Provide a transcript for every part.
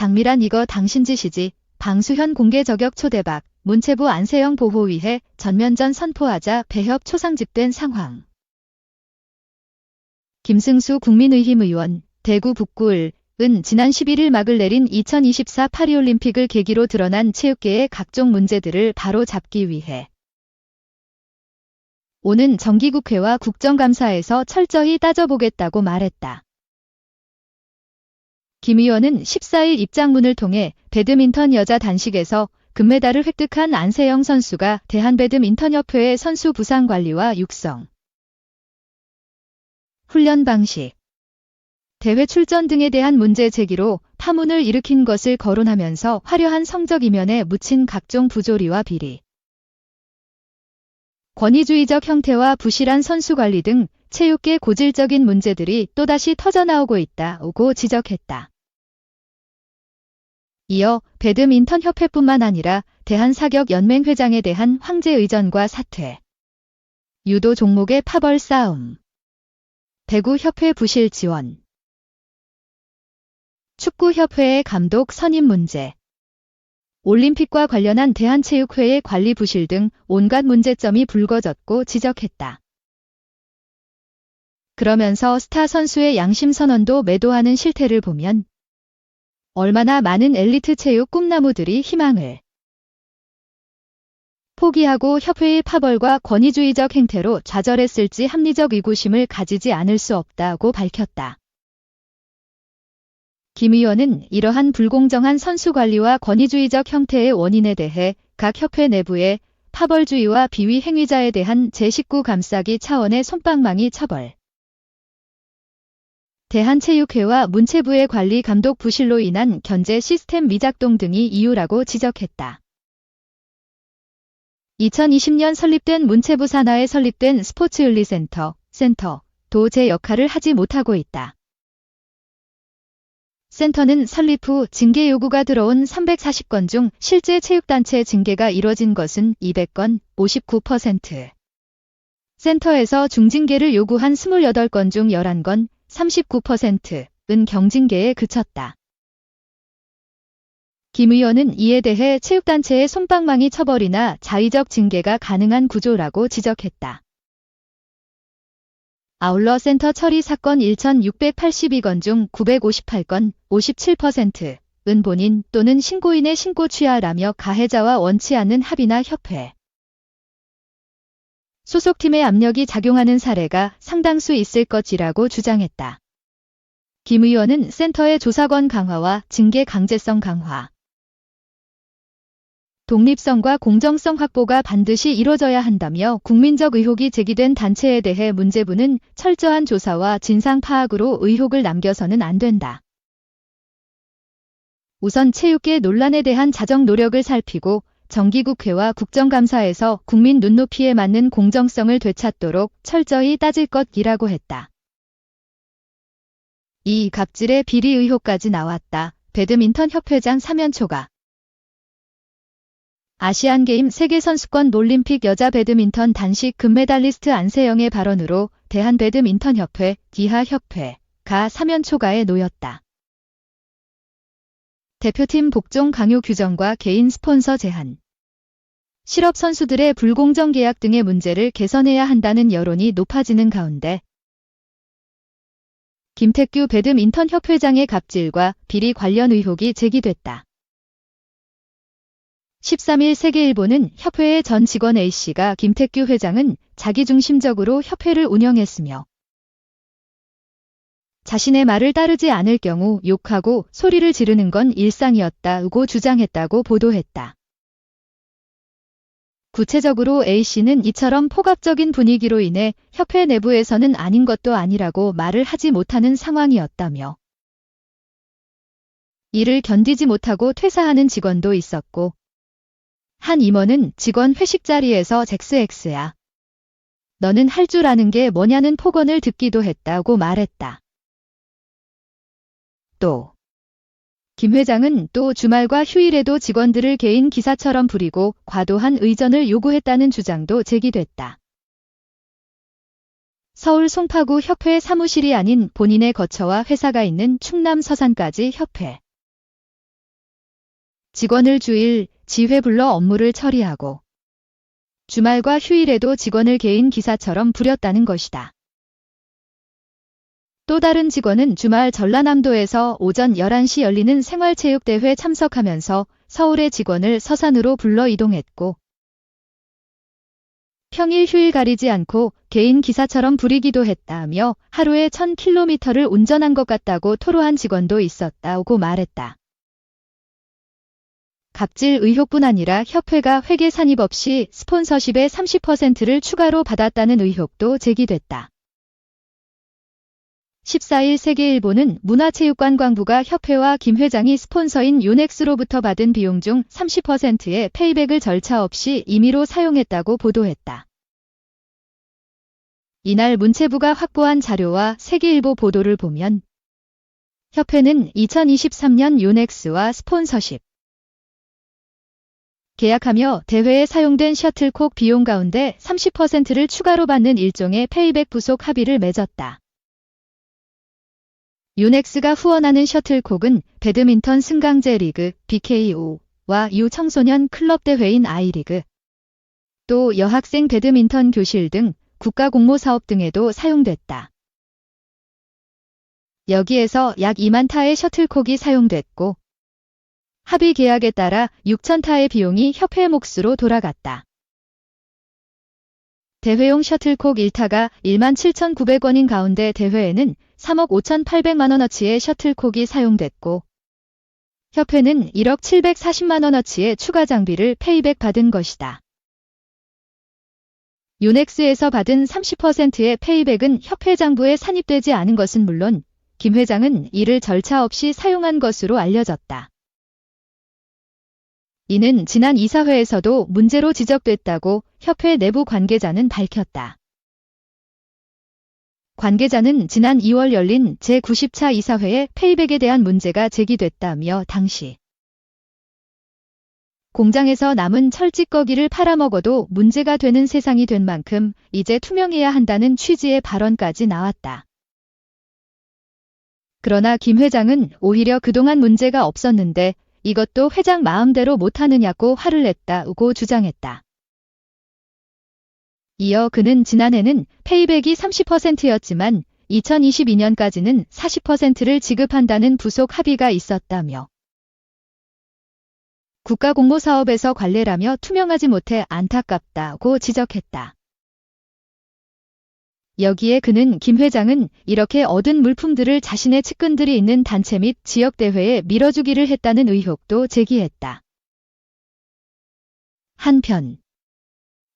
장미란 이거 당신 짓이지. 방수현 공개 저격 초대박. 문체부 안세영 보호위해 전면전 선포하자 배협 초상집된 상황. 김승수 국민의힘 의원, 대구 북구을 은 지난 11일 막을 내린 2024 파리올림픽을 계기로 드러난 체육계의 각종 문제들을 바로 잡기 위해 오는 정기국회와 국정감사에서 철저히 따져보겠다고 말했다. 김 의원은 14일 입장문을 통해 배드민턴 여자 단식에서 금메달을 획득한 안세영 선수가 대한배드민턴협회의 선수 부상 관리와 육성, 훈련 방식, 대회 출전 등에 대한 문제 제기로 파문을 일으킨 것을 거론하면서 화려한 성적 이면에 묻힌 각종 부조리와 비리, 권위주의적 형태와 부실한 선수 관리 등 체육계 고질적인 문제들이 또다시 터져나오고 있다고 지적했다. 이어 배드민턴협회뿐만 아니라 대한사격연맹회장에 대한 황제 의전과 사퇴, 유도 종목의 파벌 싸움, 배구협회 부실 지원, 축구협회의 감독 선임 문제, 올림픽과 관련한 대한체육회의 관리 부실 등 온갖 문제점이 불거졌고 지적했다. 그러면서 스타 선수의 양심 선언도 매도하는 실태를 보면 얼마나 많은 엘리트 체육 꿈나무들이 희망을 포기하고 협회의 파벌과 권위주의적 행태로 좌절했을지 합리적 의구심을 가지지 않을 수 없다고 밝혔다. 김 의원은 이러한 불공정한 선수 관리와 권위주의적 형태의 원인에 대해 각 협회 내부의 파벌주의와 비위 행위자에 대한 제19 감싸기 차원의 솜방망이 처벌, 대한체육회와 문체부의 관리 감독 부실로 인한 견제 시스템 미작동 등이 이유라고 지적했다. 2020년 설립된 문체부 산하에 설립된 스포츠윤리센터도 제 역할을 하지 못하고 있다. 센터는 설립 후 징계 요구가 들어온 340건 중 실제 체육단체 징계가 이뤄진 것은 200건, 59%. 센터에서 중징계를 요구한 28건 중 11건, 39%은 경징계에 그쳤다. 김 의원은 이에 대해 체육단체의 솜방망이 처벌이나 자의적 징계가 가능한 구조라고 지적했다. 아울러 센터 처리 사건 1,682건 중 958건, 57%은 본인 또는 신고인의 신고 취하라며 가해자와 원치 않는 합의나 협회, 소속팀의 압력이 작용하는 사례가 상당수 있을 것이라고 주장했다. 김 의원은 센터의 조사권 강화와 징계 강제성 강화, 독립성과 공정성 확보가 반드시 이뤄져야 한다며 국민적 의혹이 제기된 단체에 대해 문체부는 철저한 조사와 진상 파악으로 의혹을 남겨서는 안 된다. 우선 체육계 논란에 대한 자정 노력을 살피고 정기국회와 국정감사에서 국민 눈높이에 맞는 공정성을 되찾도록 철저히 따질 것이라고 했다. 이 갑질의 비리 의혹까지 나왔다. 배드민턴 협회장 사면 초과. 아시안게임 세계선수권 올림픽 여자 배드민턴 단식 금메달리스트 안세영의 발언으로 대한배드민턴협회, 기하협회가 사면 초과에 놓였다. 대표팀 복종 강요 규정과 개인 스폰서 제한, 실업 선수들의 불공정 계약 등의 문제를 개선해야 한다는 여론이 높아지는 가운데 김태규 배드민턴 협회장의 갑질과 비리 관련 의혹이 제기됐다. 13일 세계일보는 협회의 전 직원 A씨가 김태규 회장은 자기중심적으로 협회를 운영했으며 자신의 말을 따르지 않을 경우 욕하고 소리를 지르는 건 일상이었다고 주장했다고 보도했다. 구체적으로 A씨는 이처럼 폭압적인 분위기로 인해 협회 내부에서는 아닌 것도 아니라고 말을 하지 못하는 상황이었다며 이를 견디지 못하고 퇴사하는 직원도 있었고 한 임원은 직원 회식 자리에서 잭스X야. 너는 할 줄 아는 게 뭐냐는 폭언을 듣기도 했다고 말했다. 또 김 회장은 또 주말과 휴일에도 직원들을 개인 기사처럼 부리고 과도한 의전을 요구했다는 주장도 제기됐다. 서울 송파구 협회 사무실이 아닌 본인의 거처와 회사가 있는 충남 서산까지 협회 직원을 주일, 지회 불러 업무를 처리하고 주말과 휴일에도 직원을 개인 기사처럼 부렸다는 것이다. 또 다른 직원은 주말 전라남도에서 오전 11시 열리는 생활체육대회 참석하면서 서울의 직원을 서산으로 불러 이동했고 평일 휴일 가리지 않고 개인 기사처럼 부리기도 했다며 하루에 1000km를 운전한 것 같다고 토로한 직원도 있었다고 말했다. 갑질 의혹뿐 아니라 협회가 회계 산입 없이 스폰서십의 30%를 추가로 받았다는 의혹도 제기됐다. 14일 세계일보는 문화체육관광부가 협회와 김 회장이 스폰서인 요넥스로부터 받은 비용 중 30%의 페이백을 절차 없이 임의로 사용했다고 보도했다. 이날 문체부가 확보한 자료와 세계일보 보도를 보면 협회는 2023년 요넥스와 스폰서십 계약하며 대회에 사용된 셔틀콕 비용 가운데 30%를 추가로 받는 일종의 페이백 부속 합의를 맺었다. 요넥스가 후원하는 셔틀콕은 배드민턴 승강제 리그 BKO와 유청소년 클럽 대회인 아이리그, 또 여학생 배드민턴 교실 등 국가 공모 사업 등에도 사용됐다. 여기에서 약 2만 타의 셔틀콕이 사용됐고 합의 계약에 따라 6천 타의 비용이 협회 몫으로 돌아갔다. 대회용 셔틀콕 1타가 17,900원인 가운데 대회에는 3억 5,800만원어치의 셔틀콕이 사용됐고 협회는 1억 740만원어치의 추가 장비를 페이백 받은 것이다. 요넥스에서 받은 30%의 페이백은 협회 장부에 산입되지 않은 것은 물론 김 회장은 이를 절차 없이 사용한 것으로 알려졌다. 이는 지난 이사회에서도 문제로 지적됐다고 협회 내부 관계자는 밝혔다. 관계자는 지난 2월 열린 제90차 이사회에 페이백에 대한 문제가 제기됐다며 당시 공장에서 남은 철찌꺼기를 팔아먹어도 문제가 되는 세상이 된 만큼 이제 투명해야 한다는 취지의 발언까지 나왔다. 그러나 김 회장은 오히려 그동안 문제가 없었는데 이것도 회장 마음대로 못하느냐고 화를 냈다고 주장했다. 이어 그는 지난해는 페이백이 30%였지만 2022년까지는 40%를 지급한다는 부속 합의가 있었다며 국가 공모 사업에서 관례라며 투명하지 못해 안타깝다고 지적했다. 여기에 그는 김 회장은 이렇게 얻은 물품들을 자신의 측근들이 있는 단체 및 지역대회에 밀어주기를 했다는 의혹도 제기했다. 한편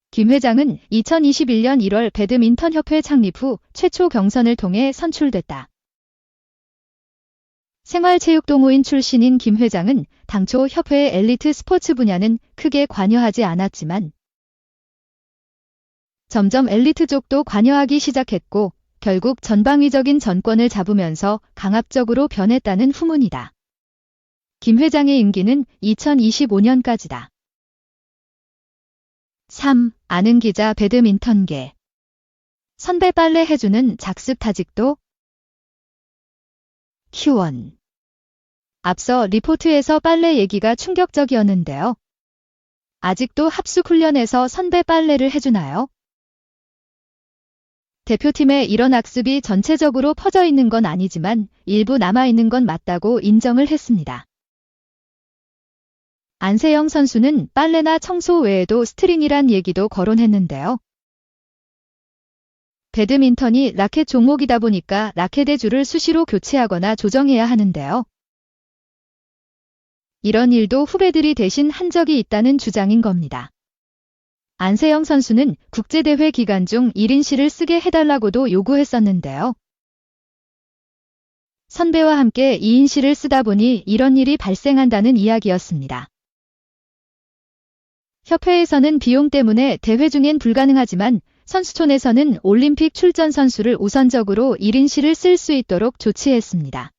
김 회장은 2021년 1월 배드민턴협회 창립 후 최초 경선을 통해 선출됐다. 생활체육동호인 출신인 김 회장은 당초 협회의 엘리트 스포츠 분야는 크게 관여하지 않았지만 점점 엘리트 쪽도 관여하기 시작했고 결국 전방위적인 전권을 잡으면서 강압적으로 변했다는 후문이다. 김 회장의 임기는 2025년까지다. 3. 아는 기자 배드민턴계 선배 빨래 해주는 작습 타직도? Q1 앞서 리포트에서 빨래 얘기가 충격적이었는데요. 아직도 합숙 훈련에서 선배 빨래를 해주나요? 대표팀에 이런 악습이 전체적으로 퍼져 있는 건 아니지만 일부 남아있는 건 맞다고 인정을 했습니다. 안세영 선수는 빨래나 청소 외에도 스트링이란 얘기도 거론했는데요. 배드민턴이 라켓 종목이다 보니까 라켓의 줄을 수시로 교체하거나 조정해야 하는데요. 이런 일도 후배들이 대신 한 적이 있다는 주장인 겁니다. 안세영 선수는 국제대회 기간 중 1인실을 쓰게 해달라고도 요구했었는데요. 선배와 함께 2인실을 쓰다 보니 이런 일이 발생한다는 이야기였습니다. 협회에서는 비용 때문에 대회 중엔 불가능하지만 선수촌에서는 올림픽 출전 선수를 우선적으로 1인실을 쓸 수 있도록 조치했습니다.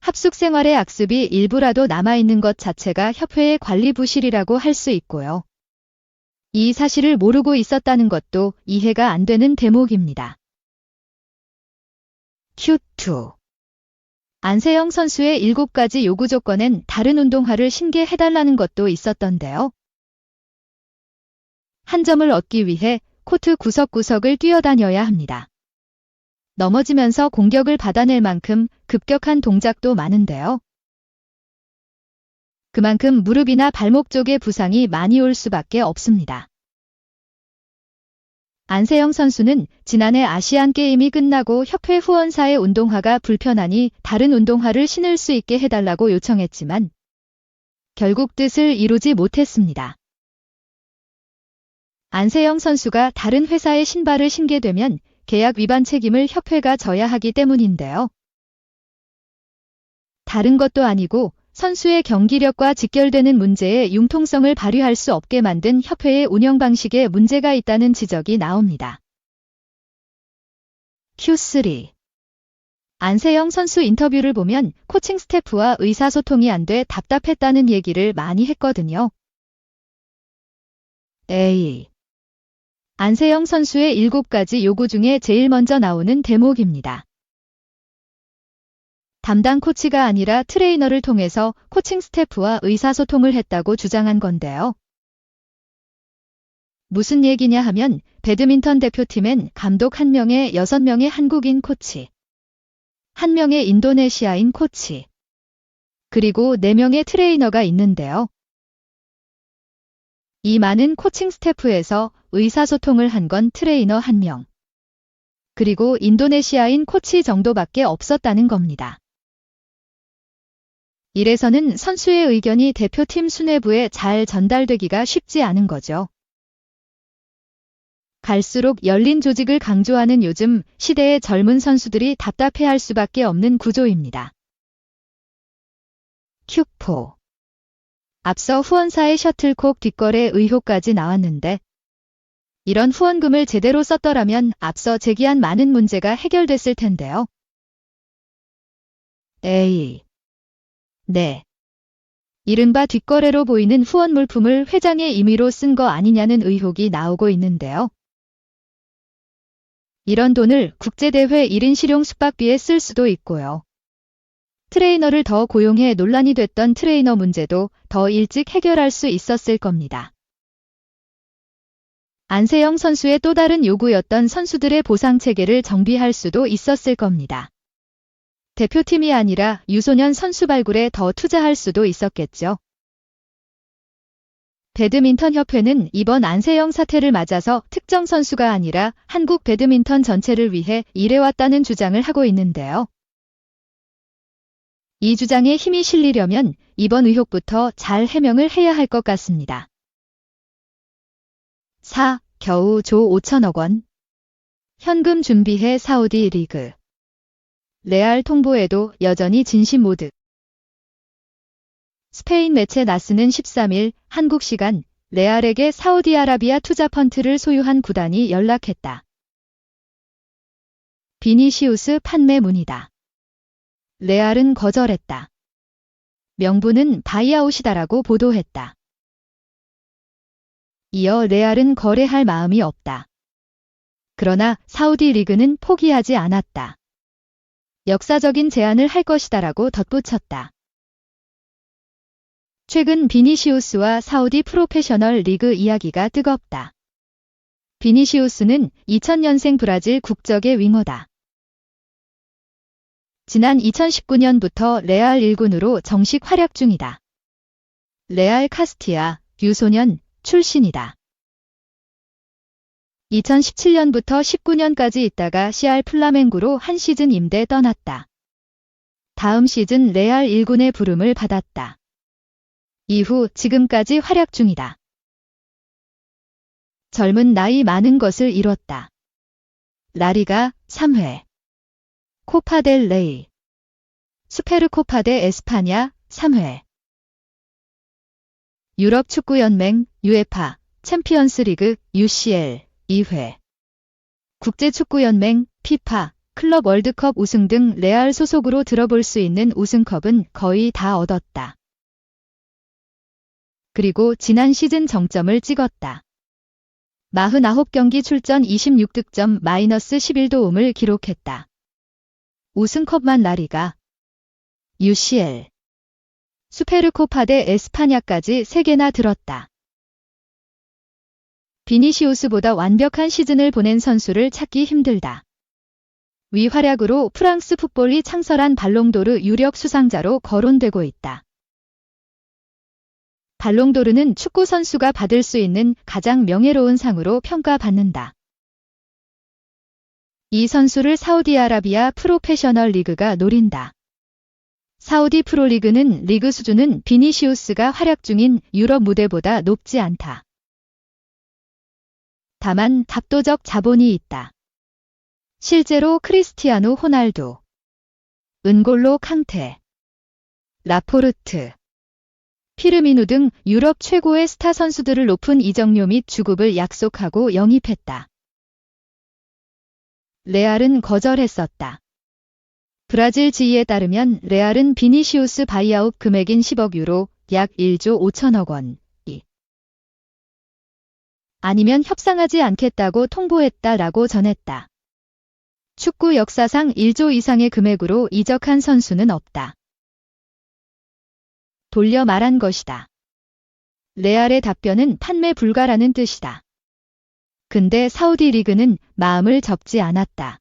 합숙 생활의 악습이 일부라도 남아있는 것 자체가 협회의 관리 부실이라고 할 수 있고요. 이 사실을 모르고 있었다는 것도 이해가 안 되는 대목입니다. Q2 안세영 선수의 7가지 요구 조건엔 다른 운동화를 신게 해달라는 것도 있었던데요. 한 점을 얻기 위해 코트 구석구석을 뛰어다녀야 합니다. 넘어지면서 공격을 받아낼 만큼 급격한 동작도 많은데요. 그만큼 무릎이나 발목 쪽에 부상이 많이 올 수밖에 없습니다. 안세영 선수는 지난해 아시안게임이 끝나고 협회 후원사의 운동화가 불편하니 다른 운동화를 신을 수 있게 해달라고 요청했지만 결국 뜻을 이루지 못했습니다. 안세영 선수가 다른 회사의 신발을 신게 되면 계약 위반 책임을 협회가 져야 하기 때문인데요. 다른 것도 아니고 선수의 경기력과 직결되는 문제에 융통성을 발휘할 수 없게 만든 협회의 운영 방식에 문제가 있다는 지적이 나옵니다. Q3. 안세영 선수 인터뷰를 보면 코칭 스태프와 의사소통이 안 돼 답답했다는 얘기를 많이 했거든요. A. 안세영 선수의 7가지 요구 중에 제일 먼저 나오는 대목입니다. 담당 코치가 아니라 트레이너를 통해서 코칭 스태프와 의사소통을 했다고 주장한 건데요. 무슨 얘기냐 하면 배드민턴 대표팀엔 감독 1명에 6명의 한국인 코치, 1명의 인도네시아인 코치, 그리고 4명의 트레이너가 있는데요. 이 많은 코칭 스태프에서 의사소통을 한 건 트레이너 1명, 그리고 인도네시아인 코치 정도밖에 없었다는 겁니다. 이래서는 선수의 의견이 대표팀 수뇌부에 잘 전달되기가 쉽지 않은 거죠. 갈수록 열린 조직을 강조하는 요즘 시대의 젊은 선수들이 답답해할 수밖에 없는 구조입니다. Q4. 앞서 후원사의 셔틀콕 뒷거래 의혹까지 나왔는데 이런 후원금을 제대로 썼더라면 앞서 제기한 많은 문제가 해결됐을 텐데요. A. 네. 이른바 뒷거래로 보이는 후원 물품을 회장의 임의로 쓴 거 아니냐는 의혹이 나오고 있는데요. 이런 돈을 국제대회 1인 실용 숙박비에 쓸 수도 있고요. 트레이너를 더 고용해 논란이 됐던 트레이너 문제도 더 일찍 해결할 수 있었을 겁니다. 안세영 선수의 또 다른 요구였던 선수들의 보상 체계를 정비할 수도 있었을 겁니다. 대표팀이 아니라 유소년 선수 발굴에 더 투자할 수도 있었겠죠. 배드민턴 협회는 이번 안세영 사태를 맞아서 특정 선수가 아니라 한국 배드민턴 전체를 위해 일해왔다는 주장을 하고 있는데요. 이 주장에 힘이 실리려면 이번 의혹부터 잘 해명을 해야 할 것 같습니다. 4. 겨우 조 5천억 원. 현금 준비해 사우디 리그. 레알 통보에도 여전히 진심 모드. 스페인 매체 나스는 13일 한국 시간 레알에게 사우디아라비아 투자 펀트를 소유한 구단이 연락했다. 비니시우스 판매 문의다. 레알은 거절했다. 명분은 바이아웃이다라고 보도했다. 이어 레알은 거래할 마음이 없다. 그러나 사우디 리그는 포기하지 않았다. 역사적인 제안을 할 것이다라고 덧붙였다. 최근 비니시우스와 사우디 프로페셔널 리그 이야기가 뜨겁다. 비니시우스는 2000년생 브라질 국적의 윙어다. 지난 2019년부터 레알 1군으로 정식 활약 중이다. 레알 카스티아, 유소년, 출신이다. 2017년부터 19년까지 있다가 CR 플라멩구로 한 시즌 임대 떠났다. 다음 시즌 레알 1군의 부름을 받았다. 이후 지금까지 활약 중이다. 젊은 나이 많은 것을 이뤘다. 라리가 3회. 코파 델 레이. 수페르코파 데 에스파냐 3회. 유럽 축구연맹 UEFA 챔피언스 리그 UCL 2회. 국제축구연맹 피파 클럽 월드컵 우승 등 레알 소속으로 들어볼 수 있는 우승컵은 거의 다 얻었다. 그리고 지난 시즌 정점을 찍었다. 49경기 출전 26득점 -11도움을 기록했다. 우승컵만 라리가 UCL, 수페르코파 대 에스파냐까지 3개나 들었다. 비니시우스보다 완벽한 시즌을 보낸 선수를 찾기 힘들다. 위 활약으로 프랑스 풋볼이 창설한 발롱도르 유력 수상자로 거론되고 있다. 발롱도르는 축구 선수가 받을 수 있는 가장 명예로운 상으로 평가받는다. 이 선수를 사우디아라비아 프로페셔널 리그가 노린다. 사우디 프로리그는 리그 수준은 비니시우스가 활약 중인 유럽 무대보다 높지 않다. 다만 압도적 자본이 있다. 실제로 크리스티아노 호날두, 은골로 캉테, 라포르트, 피르미누 등 유럽 최고의 스타 선수들을 높은 이적료 및 주급을 약속하고 영입했다. 레알은 거절했었다. 브라질 지휘에 따르면 레알은 비니시우스 바이아웃 금액인 10억 유로, 약 1조 5천억 원, 아니면 협상하지 않겠다고 통보했다라고 전했다. 축구 역사상 1조 이상의 금액으로 이적한 선수는 없다. 돌려 말한 것이다. 레알의 답변은 판매 불가라는 뜻이다. 근데 사우디 리그는 마음을 접지 않았다.